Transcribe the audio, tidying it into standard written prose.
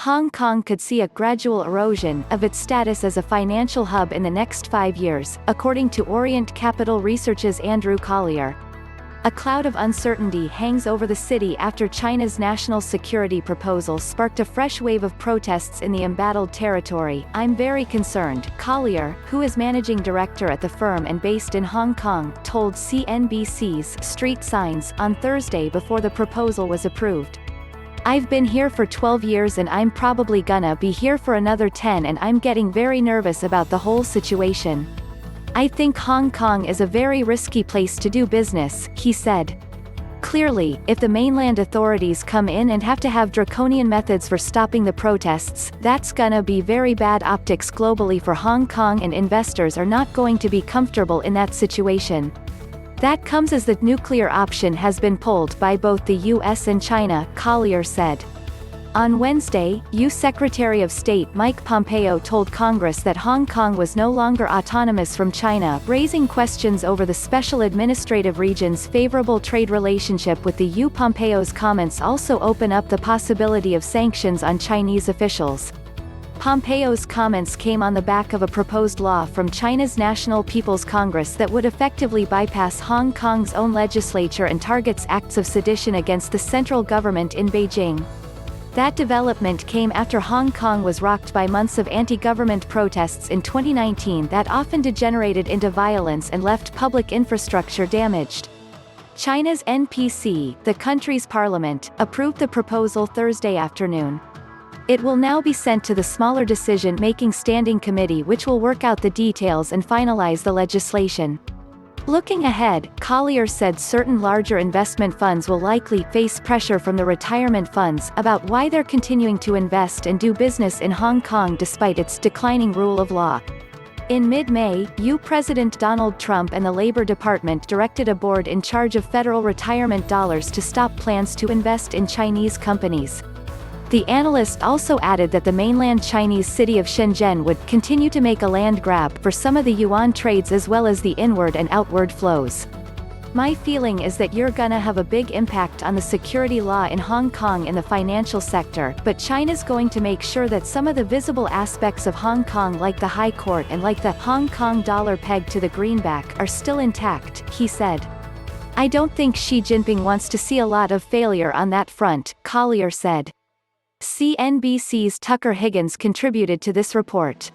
Hong Kong could see a gradual erosion of its status as a financial hub in the next 5 years, according to Orient Capital Research's Andrew Collier. A cloud of uncertainty hangs over the city after China's national security proposal sparked a fresh wave of protests in the embattled territory. "I'm very concerned," Collier, who is managing director at the firm and based in Hong Kong, told CNBC's Street Signs on Thursday before the proposal was approved. "I've been here for 12 years and I'm probably gonna be here for another 10 and I'm getting very nervous about the whole situation. I think Hong Kong is a very risky place to do business," he said. Clearly, if the mainland authorities come in and have to have draconian methods for stopping the protests, that's gonna be very bad optics globally for Hong Kong, and investors are not going to be comfortable in that situation. That comes as the nuclear option has been pulled by both the US and China, Collier said. On Wednesday, U.S. Secretary of State Mike Pompeo told Congress that Hong Kong was no longer autonomous from China, raising questions over the special administrative region's favorable trade relationship with the U.S. Pompeo's comments also open up the possibility of sanctions on Chinese officials. Pompeo's comments came on the back of a proposed law from China's National People's Congress that would effectively bypass Hong Kong's own legislature and targets acts of sedition against the central government in Beijing. That development came after Hong Kong was rocked by months of anti-government protests in 2019 that often degenerated into violence and left public infrastructure damaged. China's NPC, the country's parliament, approved the proposal Thursday afternoon. It will now be sent to the smaller decision-making standing committee, which will work out the details and finalize the legislation. Looking ahead, Collier said certain larger investment funds will likely face pressure from the retirement funds about why they're continuing to invest and do business in Hong Kong despite its declining rule of law. In mid-May, U.S. President Donald Trump and the Labor Department directed a board in charge of federal retirement dollars to stop plans to invest in Chinese companies. The analyst also added that the mainland Chinese city of Shenzhen would continue to make a land grab for some of the yuan trades as well as the inward and outward flows. "My feeling is that you're gonna have a big impact on the security law in Hong Kong in the financial sector, but China's going to make sure that some of the visible aspects of Hong Kong, like the High Court and like the Hong Kong dollar pegged to the greenback, are still intact," he said. "I don't think Xi Jinping wants to see a lot of failure on that front," Collier said. CNBC's Tucker Higgins contributed to this report.